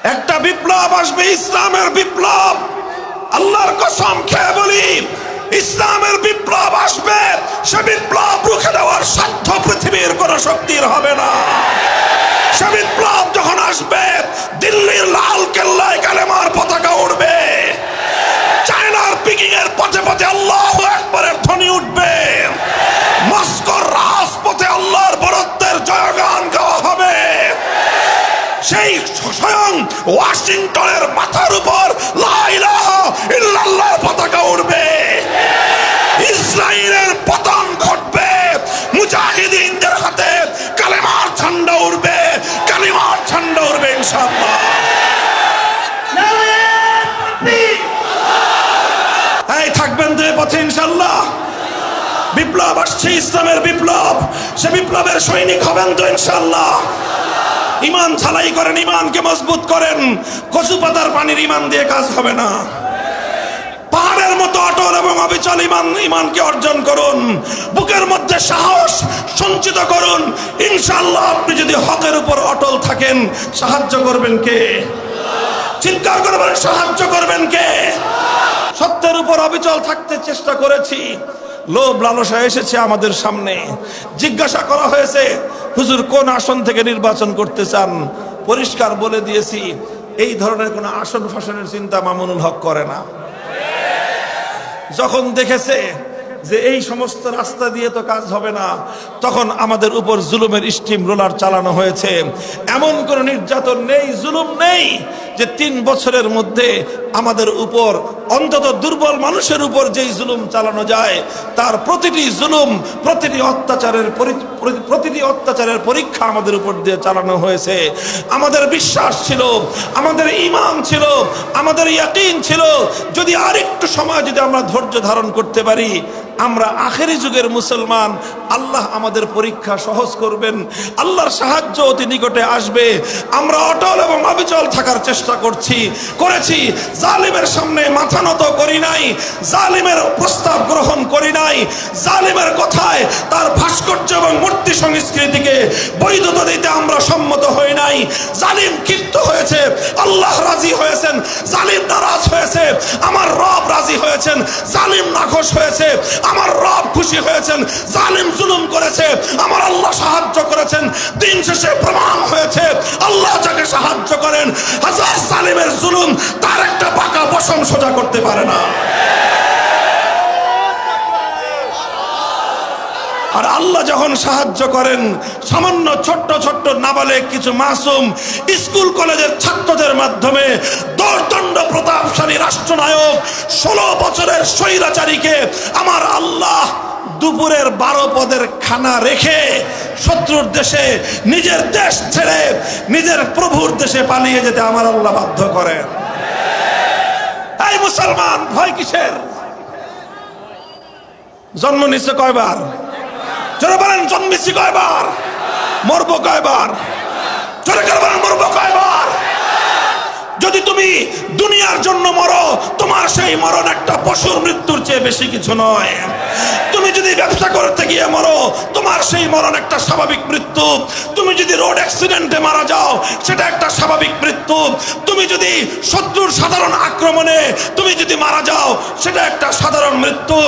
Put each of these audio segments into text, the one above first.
একটা বিপ্লব আসবে, ইসলামের বিপ্লব। আল্লাহর কসম খেয়ে বলি, ইসলামের বিপ্লব আসবে। সে বিপ্লব রুখে দেওয়ার সাধ্য পৃথিবীর কোন শক্তির হবে না। সে বিপ্লব যখন আসবে, দিল্লির লাল কেল্লায় কালেমার পতাকা উঠবে, চায়নার পিকিং এর পথে পথে আল্লাহু আকবারের ধ্বনি উঠবে, মস্কোর রাজপথে আল্লাহর বরত্বের জয়গান গাওয়া হবে। সেই স্বয়ং ওয়াশিংটনের মাথার উপর লা ইলাহা ইল্লাল্লাহর পতাকা উঠবে। ইসরায়েলের পতন ঘটবে, মুজাহিদিনদের হাতে কালেমার ঝান্ডা উঠবে, কালিমার ঝান্ডা উঠবে ইনশাআল্লাহ। এই থাকবেন তো এই পথে ইনশাআল্লাহ। বিপ্লব আসছে, ইসলামের বিপ্লব। সে বিপ্লবের সৈনিক হবেন তো ইনশাআল্লাহ। ইমান ঝালাই করেন, ইমানকে মজবুত করেন। কচু পাতার পানির ইমান দিয়ে কাজ হবে না। পাহাড়ের মতো অটল এবং অবিচল ইমানকে অর্জন করুন। বুকের মধ্যে সাহস সঞ্চিত করুন। ইনশাআল্লাহ আপনি যদি হকের উপর অটল থাকেন, সাহায্য করবেন কে? চিৎকার করবেন, সাহায্য করবেন কে? সত্যের উপর অবিচল থাকতে চেষ্টা করেছি। লোভ লালসা এসেছে আমাদের সামনে। জিজ্ঞাসা করা হয়েছে, হুজুর কোন আসন থেকে নির্বাচন করতে চান? পরিষ্কার বলে দিয়েছি, এই ধরনের কোন আসন ফাসনের চিন্তা মামুনুল হক করে না। যখন দেখেছে যে এই সমস্ত রাস্তা দিয়ে তো কাজ হবে না, তখন আমাদের উপর জুলুমের স্টিম রোলার চালানো হয়েছে। এমন কোন নির্যাতন নেই, জুলুম নেই যে 3 বছরের মধ্যে আমাদের উপর, অন্তত দুর্বল মানুষের উপর যেই জুলুম চালানো যায়, তার প্রতিটি জুলুম, প্রতিটি অত্যাচারের পরীক্ষা আমাদের উপর দিয়ে চালানো হয়েছে। আমাদের বিশ্বাস ছিল, আমাদের ঈমান ছিল, আমাদের ইয়াকিন ছিল, যদি আরেকটু সময় যদি আমরা ধৈর্য ধারণ করতে পারি, আমরা আখেরি যুগের মুসলমান। আল্লাহ আমাদের পরীক্ষা সহজ করবেন, আল্লাহর সাহায্য অতি নিকটে আসবে। আমরা অটল এবং অবিচল থাকার চেষ্টা করেছি। জালিমের সামনে মাথা নত করি নাই, জালিমের প্রস্তাব গ্রহণ করি নাই, জালিমের কথায় তার ভাস্কর্য এবং মূর্তি সংস্কৃতিকে বৈধতা দিতে আমরা সম্মত হই নাই। জালিম ক্ষিপ্ত হয়েছে, আল্লাহ রাজি হয়েছেন। জালিম নারাজ হয়েছে, আমার রব রাজি হয়েছেন। জালিম নাখোশ হয়েছে, আমার রব খুশি হয়েছেন। জালিম জুলুম করেছে, আমার আল্লাহ সাহায্য করেছেন। দিন শেষে প্রমাণ হয়েছে, আল্লাহ যাকে সাহায্য করেন, হাজার জালিমের জুলুম তার একটা বাঁকা পশম সোজা করতে পারে না। আর আল্লাহ যখন সাহায্য করেন, সামান্য ছোট্ট ছোট্ট নাবালেগ কিছু মাসুম স্কুল কলেজের ছাত্রদের মাধ্যমে দর্দণ্ড প্রতাপশালী রাষ্ট্রনায়ক 16 বছরের স্বৈরাচারীকে আমার আল্লাহ দুপুরের 12 পদের খানা রেখে শত্রুর দেশে, নিজের দেশ ছেড়ে নিজের প্রভুর দেশে পালিয়ে যেতে আমার আল্লাহ বাধ্য করেন। এই মুসলমান, ভয় কিসের? জন্ম নিচ্ছে কয়বার? জোরে বলেন, জন্মেছি কয়বার? মরবো কয়বার? জোরে করে বলেন, মরবো কয়বার? যদি তুমি দুনিয়ার জন্য মরো, তোমার সেই মরণ একটা পশুর মৃত্যুর চেয়ে বেশি কিছু নয়। তুমি যদি ব্যবসা করতে গিয়ে মরো, তোমার সেই মরণ একটা স্বাভাবিক মৃত্যু। তুমি যদি রোড অ্যাক্সিডেন্টে মারা যাও, সেটা একটা স্বাভাবিক মৃত্যু। তুমি যদি শত্রুর সাধারণ আক্রমণে তুমি যদি মারা যাও, সেটা একটা সাধারণ মৃত্যু।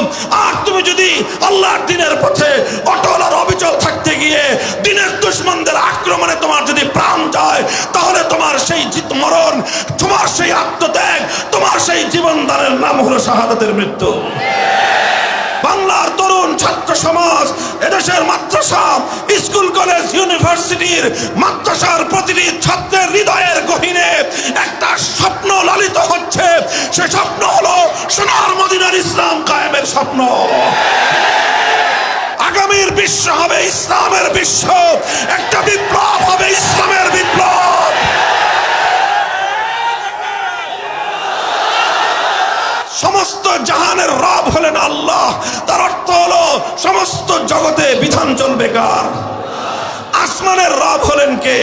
আর তুমি যদি আল্লাহর দ্বীনের পথে অটল আর অবিচল থাকতে গিয়ে দ্বীনের দুশমনদের আক্রমণে তোমার যদি প্রাণ যায়, তাহলে তোমার সেই মরণ, তোমার সেই আত্মত্যাগ, তোমার সেই জীবনদানের নাম হলো শাহাদাতের মৃত্যু। বাংলার তরুণ ছাত্র সমাজ, এদেশের মাদ্রাসা, স্কুল কলেজ, ইউনিভার্সিটির মাদ্রাসার প্রতিটি ছাত্রের হৃদয়ের গহীনে একটা স্বপ্ন লালিত হচ্ছে। সে স্বপ্ন হলো সোনার মদিনার ইসলাম কায়েমের স্বপ্ন। আগামীর বিশ্ব হবে ইসলামের বিশ্ব, একটা বিপ্লব হবে ইসলামের বিপ্লব। সমস্ত জাহানের রব হলেন আল্লাহ। তার অর্থ হলো সমস্ত জগতে বিধান চলবে কার? আসমানের রব হলেন কে?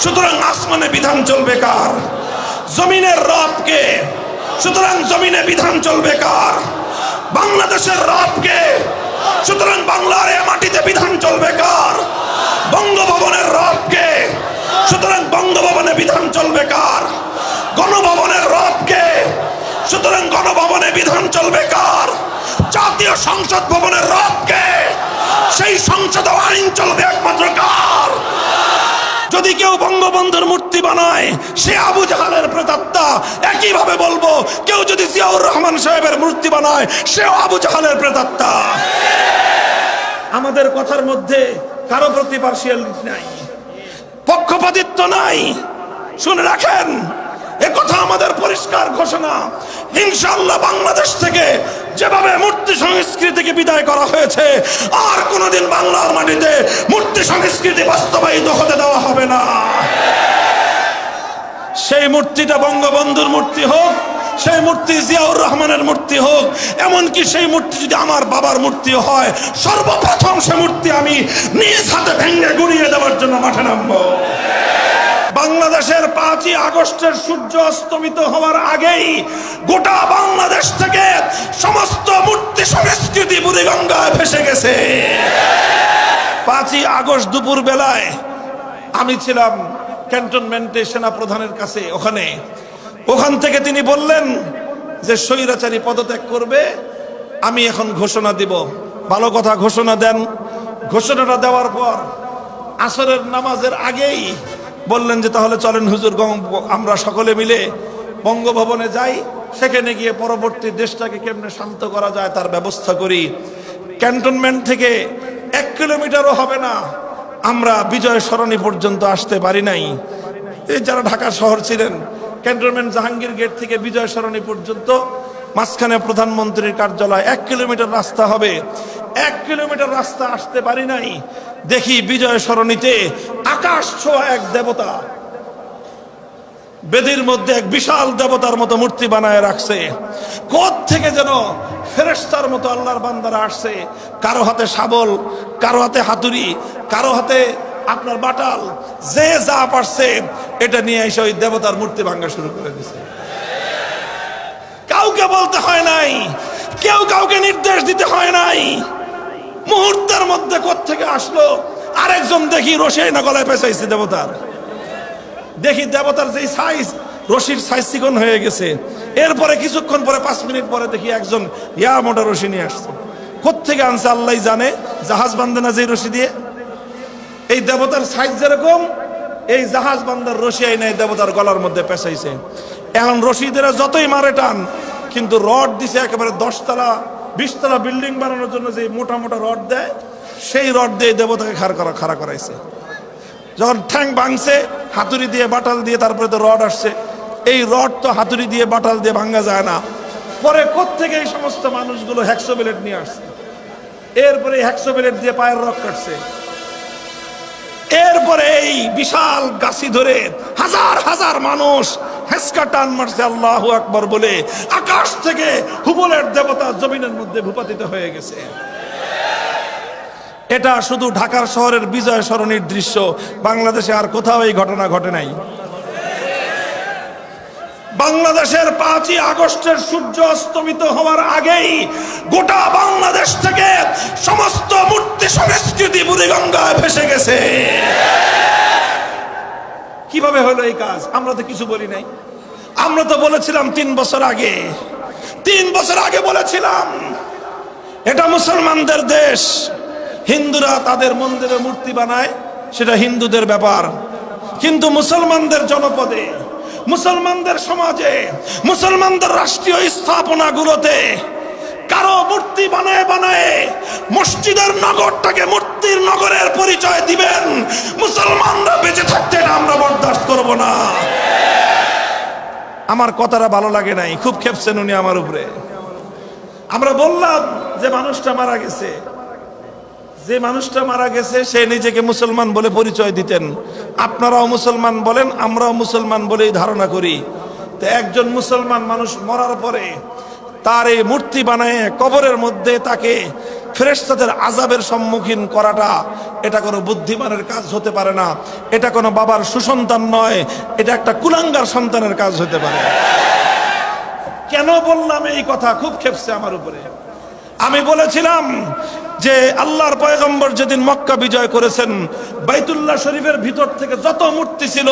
সুতরাং আসমানে বিধান চলবে কার? জমিনের রব কে? সুতরাং জমিনে বিধান চলবে কার? বাংলাদেশের রব কে? সুতরাং বাংলার এ মাটিতে বিধান চলবে কার? বঙ্গভবনের রব কে? সুতরাং বঙ্গভবনে বিধান চলবে কার? গণভবনের রবকে। সুতরাং গণভবনে বিধান চলবে কার? জাতীয় সংসদ ভবনের রবকে। সেই সংসদে আইন চলবে একমাত্র কার? যদি কেউ বঙ্গবন্ধুর মূর্তি বানায় সে আবু জাহালের প্রেতাত্মা। একই ভাবে বলবো, কেউ যদি জিয়াউর রহমান সাহেবের মূর্তি বানায় সেও আবু জাহালের প্রেতাত্মা। আমাদের কথার মধ্যে কারো প্রতি পার্সিয়ালিটি নাই, পক্ষপাতিত্ব নাই। শুনে রাখেন, এ কথা আমাদের পরিষ্কার ঘোষণা। ইনশাআল্লাহ বাংলাদেশ থেকে যেভাবে মূর্তি সংস্কৃতিকে বিদায় করা হয়েছে, আর কোনোদিন বাংলার মাটিতে মূর্তি সংস্কৃতি বাস্তবায়িত হতে দেওয়া হবে না। সেই মূর্তিটা বঙ্গবন্ধুর মূর্তি হোক, সেই মূর্তি জিয়াউর রহমানের মূর্তি হোক, এমনকি সেই মূর্তি যদি আমার বাবার মূর্তি হয়, সর্বপ্রথম সে মূর্তি আমি নিজ হাতে ভেঙে গুড়িয়ে দেওয়ার জন্য মাঠে নামবো। বাংলাদেশের 5ই আগস্টের সূর্য অস্তমিত হওয়ার আগেই গোটা বাংলাদেশ থেকে সমস্ত মূর্তি সংস্কৃতি বুড়িগঙ্গায় ভেসে গেছে। 5ই আগস্ট দুপুর বেলায় আমি ছিলাম ক্যান্টনমেন্টে সেনা প্রধানের কাছে। ওখান থেকে তিনি বললেন যে স্বৈরাচারী পদত্যাগ করবে, আমি এখন ঘোষণা দিব। ভালো কথা, ঘোষণা দেন। ঘোষণাটা দেওয়ার পর আসরের নামাজের আগেই বললেন যে তাহলে চলেন হুজুর, আমরা সকলে মিলে বঙ্গভবনে যাই, সেখানে গিয়ে পরবর্তী দেশটাকে কেমনে শান্ত করা যায় তার ব্যবস্থা করি। ক্যান্টনমেন্ট থেকে 1 কিলোমিটারও হবে না, আমরা বিজয় সরণি পর্যন্ত আসতে পারি নাই। এই যারা ঢাকা শহর ছিলেন, ক্যান্টনমেন্ট জাহাঙ্গীর গেট থেকে বিজয় সরণি পর্যন্ত মাঝখানে প্রধানমন্ত্রীর কার্যালয়, 1 কিলোমিটার রাস্তা হবে। 1 কিলোমিটার রাস্তা আসতে পারি নাই, দেখি বিজয় সরণিতে আকাশ ছোঁয়া এক দেবতা বেদির মধ্যে এক বিশাল দেবতার মতো মূর্তি বানায় রাখছে। কোথ থেকে যেন ফেরেশতার মতো আল্লাহর বান্দারা আসছে, কারো হাতে শাবল, কারো হাতে হাতুড়ি, কারো হাতে আপনার বাটাল, যে যা পারছে এটা নিয়ে এসে ওই দেবতার মূর্তি ভাঙা শুরু করে দিছে। কাউকে বলতে হয় নাই, কেউ কাউকে নির্দেশ দিতে হয় নাই, মুহূর্তের মধ্যে কোত্থেকে আসলো। আরেকজন দেখি রশি না গলায় পেঁচাইছে দেবতার, দেখি দেবতার যেই সাইজ, রশির সাইজ চিকন হয়ে গেছে। এরপরে কিছুক্ষণ পরে 5 মিনিট পরে দেখি একজন ইয়া মোটা রশি নিয়ে আসছে। কোত্থেকে আনছে আল্লাহ জানে, জাহাজ বান্ধে না যে রশি দিয়ে। এই দেবতার সাইজ যেরকম, এই জাহাজ বান্ধার রশি আইনে দেবতার গলার মধ্যে পেঁচাইছে। এখন রশিদের যতই মারে টান, কিন্তু রড দিছে একেবারে 10 তলা 20 তলা বিল্ডিং বানানোর জন্য যে মোটা মোটা রড দেয়, সেই রড দিয়ে দেবতাকে খাড়া করাইছে। যখন ঠ্যাং ভাঙছে, হাতুড়ি দিয়ে বাটাল দিয়ে তারপরে তো রড আসছে। এই রড তো হাতুড়ি দিয়ে বাটাল দিয়ে ভাঙা যায় না। পরে কোত্থেকে এই সমস্ত মানুষগুলো হ্যাকসো ব্লেড নিয়ে আসছে, এরপরে হ্যাকসো ব্লেড দিয়ে পায়ের রক কাটছে। এরপরে এই বিশাল গাছি ধরে হাজার হাজার মানুষ হেসকা টান মারছে আল্লাহু আকবার বলে। আকাশ থেকে হুবলের দেবতা জমিনের মধ্যে ভূপাতিত হয়ে গেছে। এটা শুধু ঢাকার শহরের বিজয় সরণির দৃশ্য, বাংলাদেশে আর কোথাও এই ঘটনা ঘটে নাই। বাংলাদেশের 5ই আগস্টের সূর্য অস্তমিত হওয়ার আগেই গোটা বাংলাদেশ থেকে সমস্ত মূর্তি সংস্কৃতি বুড়িগঙ্গায় ভেসে গেছে। কিভাবে হলো এই কাজ? আমরা তো কিছু বলি নাই। আমরা তো বলেছিলাম 3 বছর আগে, 3 বছর আগে বলেছিলাম এটা মুসলমানদের দেশ, হিন্দুরা তাদের মন্দিরে মূর্তি বানায়, সেটা হিন্দুদের ব্যাপার। কিন্তু মুসলমানদের জনপদে, মুসলমানদের সমাজে, মুসলমানদের রাষ্ট্রীয় স্থাপনাগুলোতে কারো মূর্তি বানায় বানায় মসজিদের নগরটাকে মূর্তির নগরের পরিচয় দিবেন, মুসলমানরা বেঁচে থাকতে আমরা বরদাস্ত করব না। আমার কথাটা ভালো লাগে নাই, খুব খেপছেন উনি আমার উপরে। আমরা বললাম যে মানুষটা মারা গেছে, যে মানুষটা মারা গেছে সে নিজেকে মুসলমান বলে পরিচয় দিতেন। আপনারাও মুসলমান বলেন, আমরাও মুসলমান বলেই ধারণা করি। তো একজন মুসলমান মানুষ মরার পরে তার এই মূর্তি বানায় কবরের মধ্যে তাকে ফেরেশতাদের আযাবের সম্মুখীন করাটা, এটা কোনো বুদ্ধিমানের কাজ হতে পারে না। এটা কোনো বাবার সুসন্তান নয়, এটা একটা কুলাঙ্গার সন্তানের কাজ হতে পারে। কেন বললাম এই কথা? খুব খেপছে আমার উপরে। আমি বলেছিলাম যে আল্লাহর পয়গম্বর যেদিন মক্কা বিজয় করেছেন, বাইতুল্লাহ শরীফের ভিতর থেকে যত মূর্তি ছিল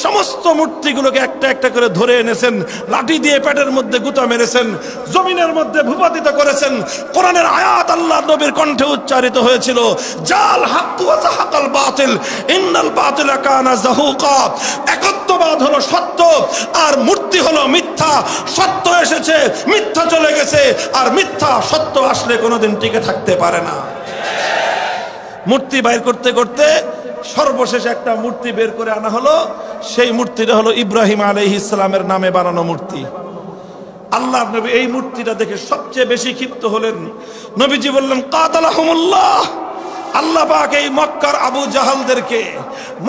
সমস্ত মূর্তিগুলোকে একটা একটা করে ধরে এনেছেন, লাঠি দিয়ে পেটের মধ্যে গুতা মেরেছেন, জমিনের মধ্যে ভূপাতিত করেছেন। কোরআনের আয়াত আল্লাহর নবীর কণ্ঠে উচ্চারিত হয়েছিল, জাল হাক্কু ওয়া যাহাকাল বাতিল ইন্নাল বাতিলা কানা যাহুকা। একত্ববাদ হলো সত্য আর মূর্তি হলো মিথ্যা। সত্য এসেছে, মিথ্যা চলে গেছে, আর মিথ্যা সত্য আসলে কোনোদিন টিকে থাকতে পারে না। মূর্তি বাইর করতে করতে সর্বশেষে একটা মূর্তি বের করে আনা হলো। সেই মূর্তিটা হলো ইব্রাহিম আলাইহিস সালামের নামে বানানো মূর্তি। আল্লাহর নবী এই মূর্তিটা দেখে সবচেয়ে বেশি ক্ষিপ্ত হলেন। নবীজি বললেন, কাতালাহুমুল্লাহ, আল্লাহ পাক এই মক্কার আবু জাহালদেরকে,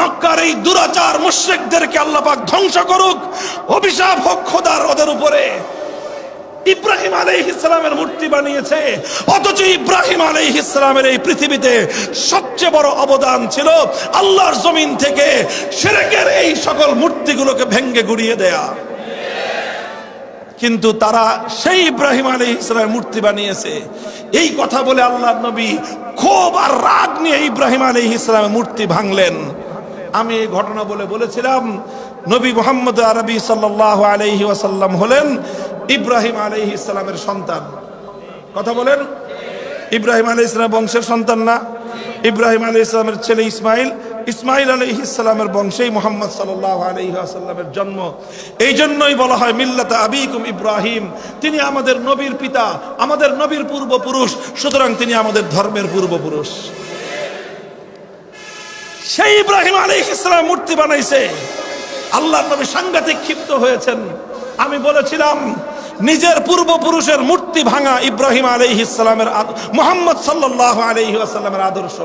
মক্কার এই দুরাচার মুশরিকদেরকে আল্লাহ পাক ধ্বংস করুক, অভিশাপ হোক খোদার ওদের উপরে। ইব্রাহিম আলাইহিস সালামের মূর্তি বানিয়েছে, অথচ ইব্রাহিম আলাইহিস সালামের এই পৃথিবীতে সবচেয়ে বড় অবদান ছিল আল্লাহর জমিন থেকে শিরকের এই সকল মূর্তিগুলোকে ভেঙ্গে গুড়িয়ে দেয়া। কিন্তু তারা সেই ইব্রাহিম আলাইহিস সালামের মূর্তি বানিয়েছে। এই কথা বলে আল্লাহর নবী ক্ষোভ আর রাগ নিয়ে ইব্রাহিম আলাইহিস সালামের মূর্তি ভাঙলেন। আমি এই ঘটনা বলেছিলাম, নবী মুহাম্মদ আরবি সাল্লাল্লাহু আলাইহি ওয়াসাল্লাম হলেন ইব্রাহিম আলাইহিস সালামের সন্তান। কথা বলেন, ইব্রাহিম আলাইহিস সালামের বংশের সন্তান না? ইব্রাহিম আলাইহিস সালামের ছেলে ইসমাইল, ইসমাইল আলাইহিস সালামের বংশেই মুহাম্মদ সাল্লাল্লাহু আলাইহি ওয়াসাল্লামের জন্ম। এই জন্যই বলা হয় মিল্লাতা আবিকুম ইব্রাহিম, তিনি আমাদের নবীর পিতা, আমাদের নবীর পূর্বপুরুষ, সুতরাং তিনি আমাদের ধর্মের পূর্বপুরুষ। সেই ইব্রাহিম আলাইহিস সালাম মূর্তি বানাইছে। আল্লাহর নবী সাংঘাতিক ক্ষিপ্ত হয়েছেন। আমি বলেছিলাম, নিজের পূর্বপুরুষের মূর্তি ভাঙা ইব্রাহিম আলাইহিস সালামের, মুহাম্মদ সাল্লাল্লাহু আলাইহি ওয়াসাল্লামের আদর্শ।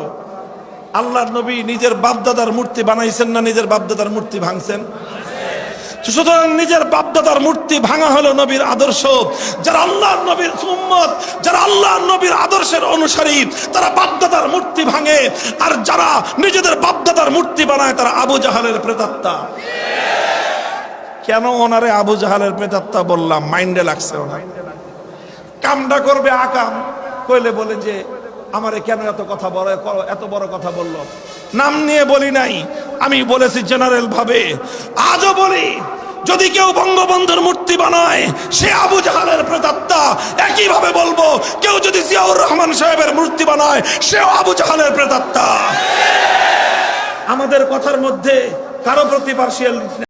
আল্লাহর নবী নিজের বাপদাদার মূর্তি বানাইছেন না নিজের বাপদাদার মূর্তি ভাঙছেন? সুতরাং নিজের বাপদাদার মূর্তি ভাঙা হলো নবীর আদর্শ। যারা আল্লাহর নবীর উম্মত, যারা আল্লাহর নবীর আদর্শের অনুসারী, তারা বাপদাদার মূর্তি ভাঙে। আর যারা নিজেদের বাপদাদার মূর্তি বানায় তারা আবু জাহালের প্রেতাত্মা। কেন ওনারে আবু জাহালের প্রেতাত্মা বললাম? মাইন্ডে লাগছে ওনার। কামটা করবে আকাম কইলে বলে যে আমারে কেন এত বড় কথা বললো। নাম নিয়ে বলি নাই, আমি বলেছি জেনারেল ভাবে। আজও বলি, যদি কেউ বঙ্গবন্ধুর মূর্তি বানায় সে আবু জাহালের প্রেতাত্মা। একই ভাবে বলবো, কেউ যদি জিয়াউর রহমান সাহেবের মূর্তি বানায় সেও আবু জাহালের প্রেতাত্মা। আমাদের কথার মধ্যে কারো প্রতি পার্সিয়াল